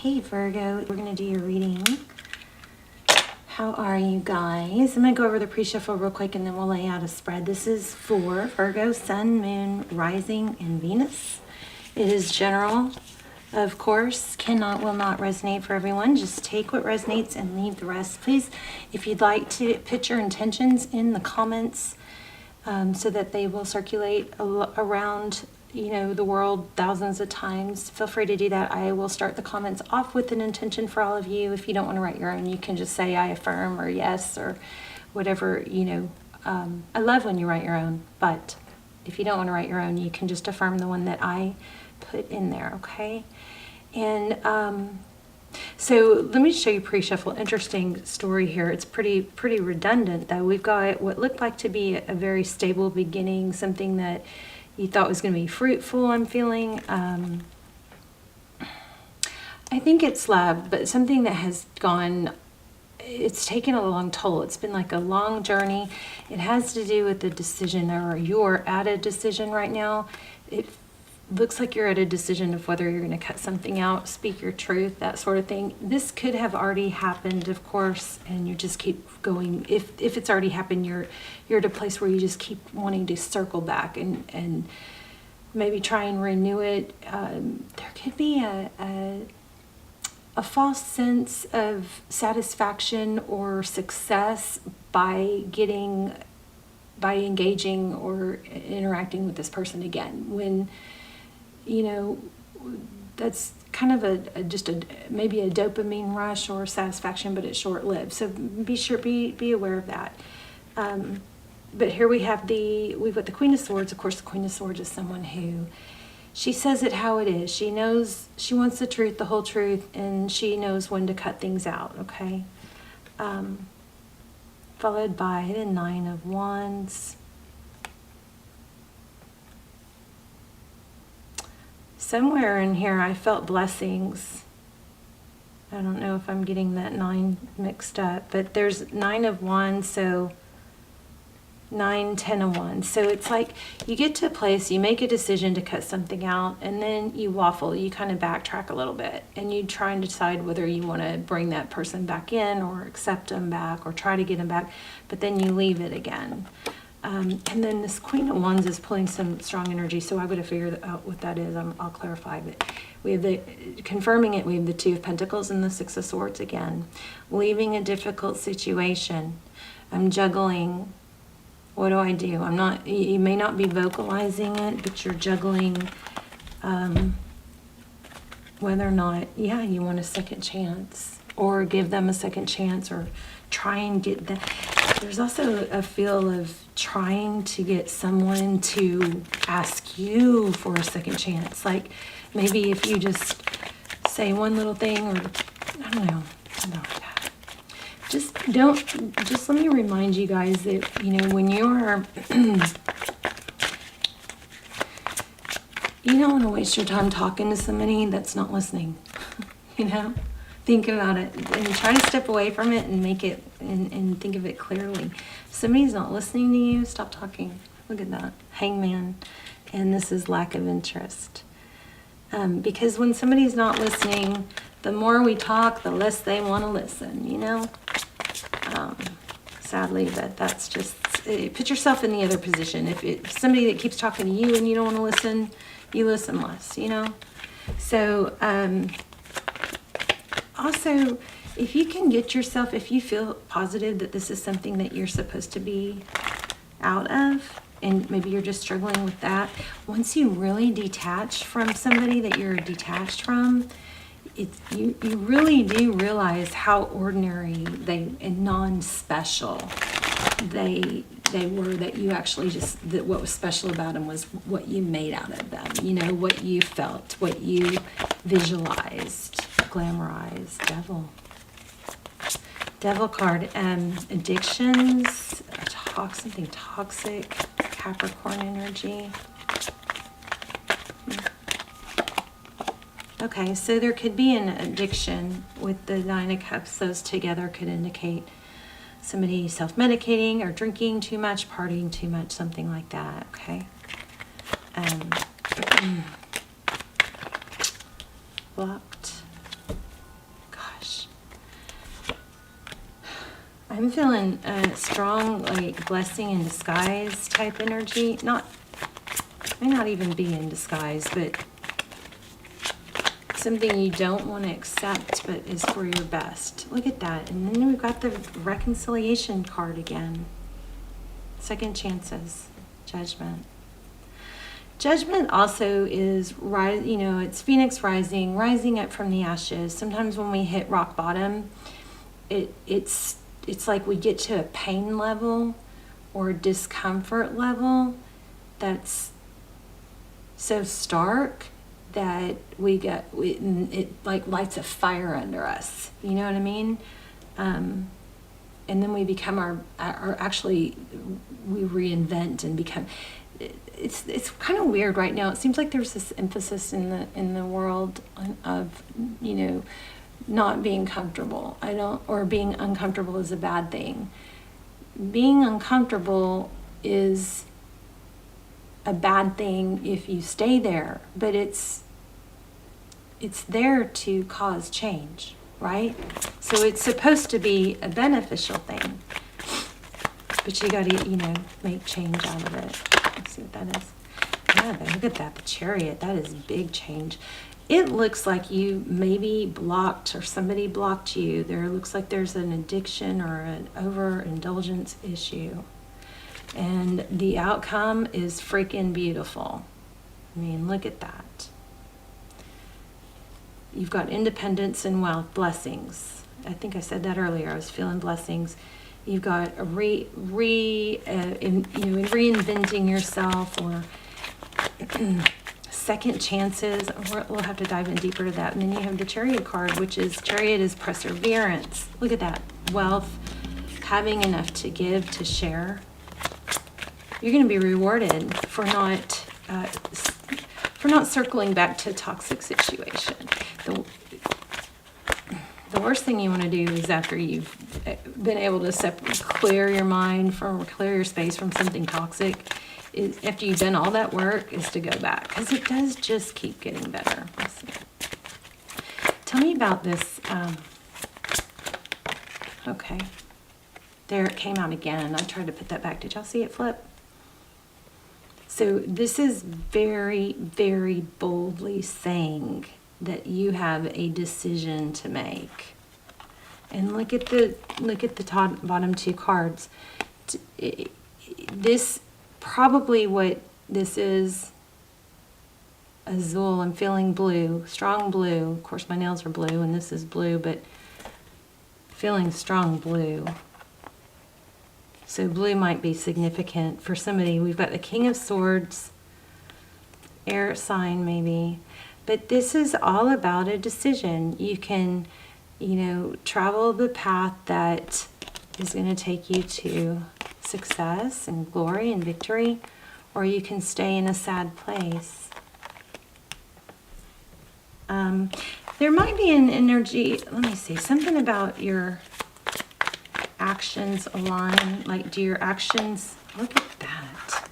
Hey Virgo, we're going to do your reading. How are you guys? I'm going to go over the pre-shuffle real quick and then we'll lay out a spread. This is for Virgo, Sun, Moon, Rising, and Venus. It is general, of course, will not resonate for everyone. Just take what resonates and leave the rest. Please, if you'd like to put your intentions in the comments so that they will circulate around the world thousands of times, feel free to do that. I will start the comments off with an intention for all of you. If you don't want to write your own, you can just say I affirm or yes or whatever, I love when you write your own, but if you don't want to write your own, you can just affirm the one that I put in there, okay? And so let me show you pre-shuffle. Interesting story here. It's pretty redundant though. We've got what looked like to be a very stable beginning, something that you thought was going to be fruitful, I'm feeling. I think it's love, but something that has it's taken a long toll. It's been like a long journey. It has to do with the decision, or you're at a decision right now. It looks like you're at a decision of whether you're going to cut something out, speak your truth, that sort of thing. This could have already happened, of course, and you just keep going. If it's already happened, you're at a place where you just keep wanting to circle back and maybe try and renew it. There could be a false sense of satisfaction or success by engaging or interacting with this person again, when that's kind of maybe a dopamine rush or satisfaction, but it's short-lived. So be aware of that. But here we've got the Queen of Swords. Of course, the Queen of Swords is someone who, she says it how it is. She knows, she wants the truth, the whole truth, and she knows when to cut things out, okay? Followed by the Nine of Wands. Somewhere in here I felt blessings. I don't know if I'm getting that 9 mixed up, but there's 9 of Wands, so 9, 10 of Wands. So it's like you get to a place, you make a decision to cut something out, and then you waffle, you kind of backtrack a little bit, and you try and decide whether you want to bring that person back in or accept them back or try to get them back, but then you leave it again. And then this Queen of Wands is pulling some strong energy, so I would have figured out what that is. I'll clarify. But we have confirming it, we have the Two of Pentacles and the Six of Swords again. Leaving a difficult situation. I'm juggling. What do I do? You may not be vocalizing it, but you're juggling whether or not, you want a second chance, or give them a second chance, or try and get them. There's also a feel of trying to get someone to ask you for a second chance. Like maybe if you just say one little thing, or I don't know, something like that. Just let me remind you guys that, when you're, you don't want to waste your time talking to somebody that's not listening, Think about it and try to step away from it and make it and think of it clearly. If somebody's not listening to you, stop talking. Look at that. Hangman. And this is lack of interest. Because when somebody's not listening, the more we talk, the less they want to listen, Sadly, that's just, put yourself in the other position. If it's somebody that keeps talking to you and you don't want to listen, you listen less, So, also, if you can get yourself, if you feel positive that this is something that you're supposed to be out of, and maybe you're just struggling with that, once you really detach from somebody that you're detached from, you really do realize how ordinary and non-special they were, that you actually that what was special about them was what you made out of them, what you felt, what you visualized, glamorized. Devil card. Addictions, something toxic, Capricorn energy. Okay, so there could be an addiction with the Nine of Cups. Those together could indicate somebody self-medicating or drinking too much, partying too much, something like that, okay? Blocked. I'm feeling a strong, like, blessing in disguise type energy. May not even be in disguise, but something you don't want to accept, but is for your best. Look at that. And then we've got the reconciliation card again. Second chances, judgment. Judgment also is, it's Phoenix rising up from the ashes. Sometimes when we hit rock bottom, it's like we get to a pain level or discomfort level that's so stark that it like lights a fire under us. You know what I mean? And then we become we reinvent and become. It's kind of weird right now. It seems like there's this emphasis in the world of not being comfortable. Or being uncomfortable is a bad thing. Being uncomfortable is a bad thing if you stay there, but it's there to cause change, right? So it's supposed to be a beneficial thing, but you got to make change out of it. Let's see what that is. Yeah, but look at that, the Chariot. That is big change. It looks like you maybe blocked, or somebody blocked you. There looks like there's an addiction or an overindulgence issue. And the outcome is freaking beautiful. I mean, look at that. You've got independence and wealth, blessings. I think I said that earlier. I was feeling blessings. You've got a reinventing yourself, or second chances. We'll have to dive in deeper to that. And then you have the Chariot card, which is Chariot is perseverance. Look at that. Wealth, having enough to give, to share. You're going to be rewarded for not circling back to a toxic situation. The worst thing you want to do is, after you've been able to clear your space from something toxic, is, after you've done all that work, is to go back, because it does just keep getting better. Let's see. Tell me about this. Okay, there it came out again. I tried to put that back. Did y'all see it flip? So this is very, very boldly saying that you have a decision to make. And look at the bottom two cards. This probably what this is. Azul. I'm feeling blue, strong blue. Of course, my nails are blue, and this is blue, but feeling strong blue. So blue might be significant for somebody. We've got the King of Swords, air sign maybe. But this is all about a decision. You can, travel the path that is going to take you to success and glory and victory, or you can stay in a sad place. There might be an energy, let me see, something about your actions align. Like, do your actions, look at that.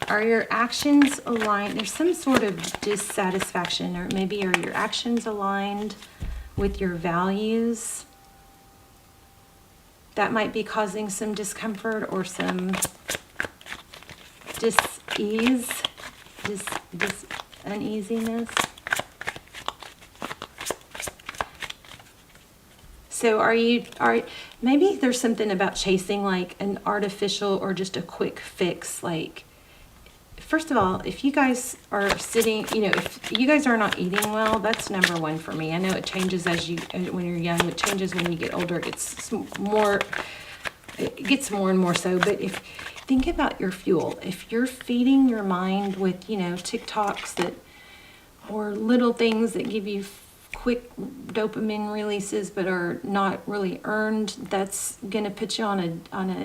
Are your actions aligned? There's some sort of dissatisfaction, or maybe are your actions aligned with your values? That might be causing some discomfort or some uneasiness. So maybe there's something about chasing like an artificial or just a quick fix. Like, first of all, if you guys are sitting, if you guys are not eating well, that's number one for me. I know it changes when you're young. It changes when you get older. It gets more and more so. But think about your fuel. If you're feeding your mind with, TikToks or little things that give you quick dopamine releases but are not really earned, that's going to put you on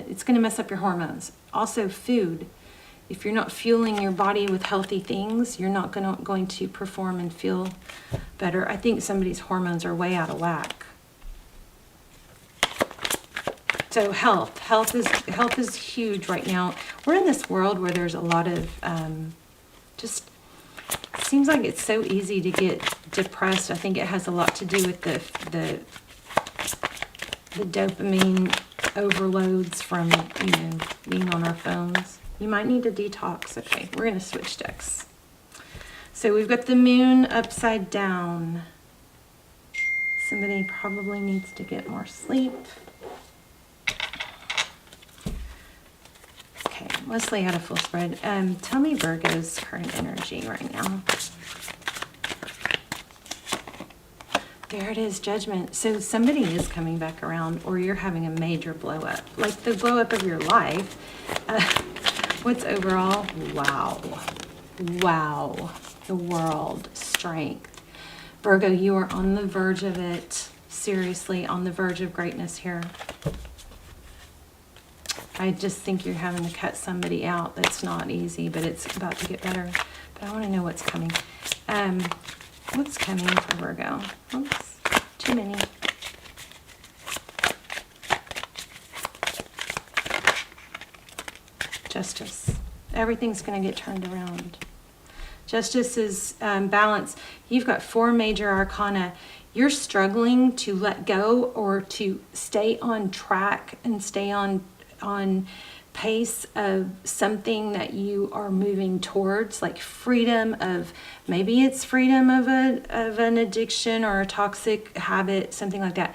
it's going to mess up your hormones. Also, food. If you're not fueling your body with healthy things, you're not going to perform and feel better. I think somebody's hormones are way out of whack. So health is huge right now. We're in this world where there's a lot of just seems like it's so easy to get depressed. I think it has a lot to do with the dopamine overloads from, you know, being on our phones. You might need to detox. Okay, we're going to switch decks. So we've got the moon upside down. Somebody probably needs to get more sleep. Okay, let's lay out a full spread. Tell me Virgo's current energy right now. There it is, Judgment. So somebody is coming back around, or you're having a major blow up, like the blow up of your life. What's overall? Wow. Wow. The world. Strength. Virgo, you are on the verge of it. Seriously, on the verge of greatness here. I just think you're having to cut somebody out. That's not easy, but it's about to get better. But I want to know what's coming. What's coming for Virgo? Oops, too many. Justice. Everything's going to get turned around. Justice is balance. You've got 4 major arcana. You're struggling to let go or to stay on track and stay on pace of something that you are moving towards, like freedom of, maybe it's freedom of an addiction or a toxic habit, something like that.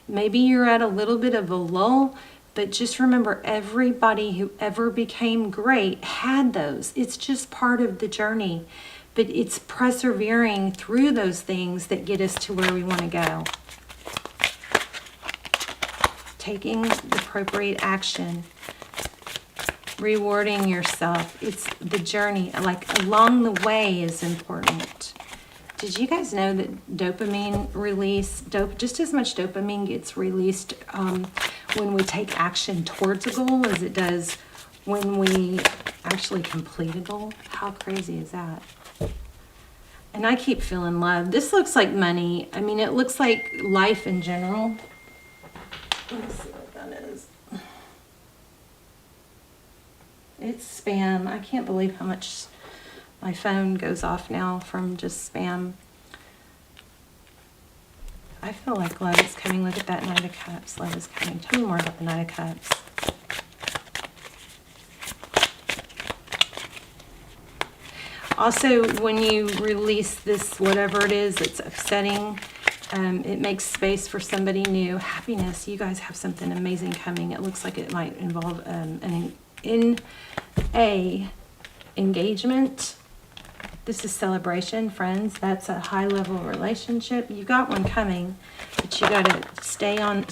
Maybe you're at a little bit of a lull, but just remember, everybody who ever became great had those. It's just part of the journey, but it's persevering through those things that get us to where we want to go. Taking the appropriate action, rewarding yourself. It's the journey, like along the way is important. Did you guys know that dopamine release, just as much dopamine gets released when we take action towards a goal as it does when we actually complete a goal? How crazy is that? And I keep feeling love. This looks like money. I mean, it looks like life in general. Let me see what that is. It's spam. I can't believe how much my phone goes off now from just spam. I feel like love is coming. Look at that Knight of Cups. Love is coming. Tell me more about the Knight of Cups. Also, when you release this, whatever it is that's upsetting, it makes space for somebody new. Happiness. You guys have something amazing coming. It looks like it might involve an engagement. This is celebration, friends. That's a high-level relationship. You got one coming, but you got to stay on.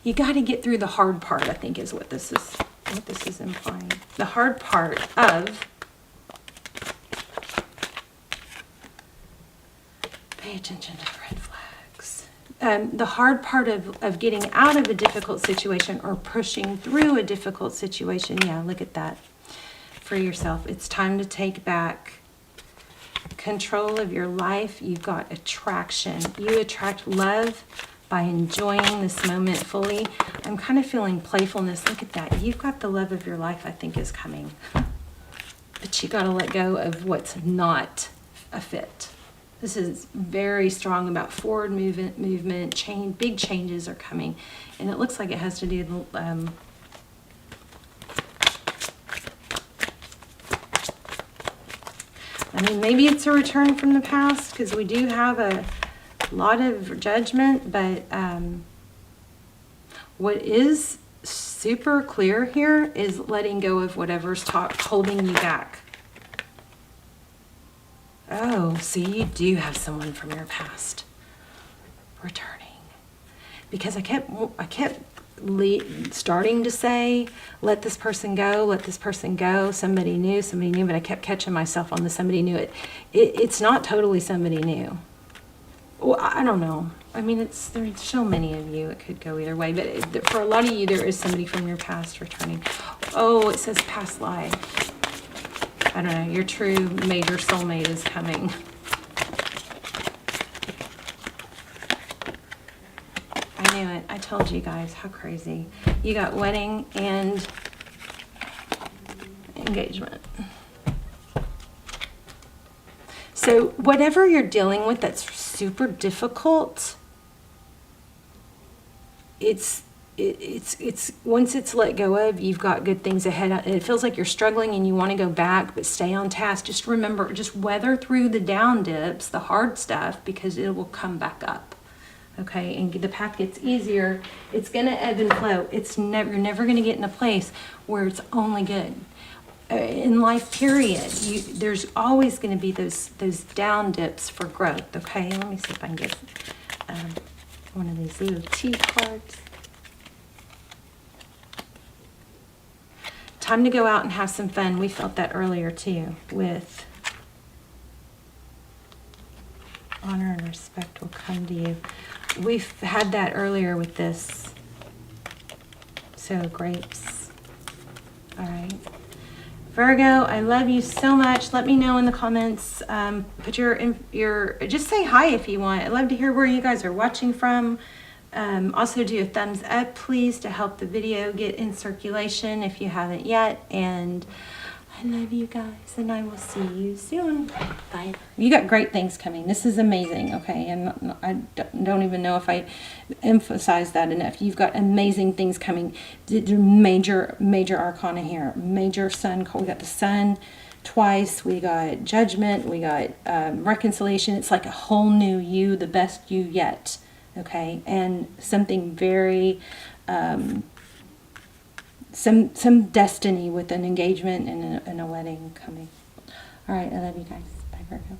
You got to get through the hard part, I think, is what this is implying. The hard part of. Pay attention to the red flags. The hard part of getting out of a difficult situation or pushing through a difficult situation. Yeah, look at that for yourself. It's time to take back control of your life. You've got attraction. You attract love by enjoying this moment fully. I'm kind of feeling playfulness. Look at that. You've got the love of your life, I think, is coming. But you got to let go of what's not a fit. This is very strong about forward movement, change. Big changes are coming. And it looks like it has to do with I mean, maybe it's a return from the past, because we do have a lot of judgment, but what is super clear here is letting go of whatever's holding you back. Oh, see, you do have someone from your past returning. Because I kept starting to say, let this person go, somebody new, but I kept catching myself on the somebody new. It's not totally somebody new. Well, I don't know. I mean, there's so many of you, it could go either way, but for a lot of you, there is somebody from your past returning. Oh, it says past life. I don't know, your true major soulmate is coming. I knew it. I told you guys. How crazy. You got wedding and engagement. So whatever you're dealing with that's super difficult, it's once it's let go of, you've got good things ahead. It feels like you're struggling and you want to go back, but stay on task. Just remember, just weather through the down dips, the hard stuff, because it will come back up. Okay, and the path gets easier. It's going to ebb and flow. You're never going to get in a place where it's only good. In life, period, there's always going to be those down dips for growth. Okay, let me see if I can get one of these little tea cards. Time to go out and have some fun. We felt that earlier too, with honor and respect will come to you. We've had that earlier with this. So grapes. All right. Virgo, I love you so much. Let me know in the comments. Put just say hi if you want. I'd love to hear where you guys are watching from. Also do a thumbs up, please, to help the video get in circulation if you haven't yet. And I love you guys, and I will see you soon. Bye. You got great things coming. This is amazing, okay? And I don't even know if I emphasize that enough. You've got amazing things coming. Major arcana here. Major sun. We got the sun twice. We got judgment. We got reconciliation. It's like a whole new you, the best you yet, okay? And something very... some destiny with an engagement and a wedding coming. All right, I love you guys. Bye, Virgo.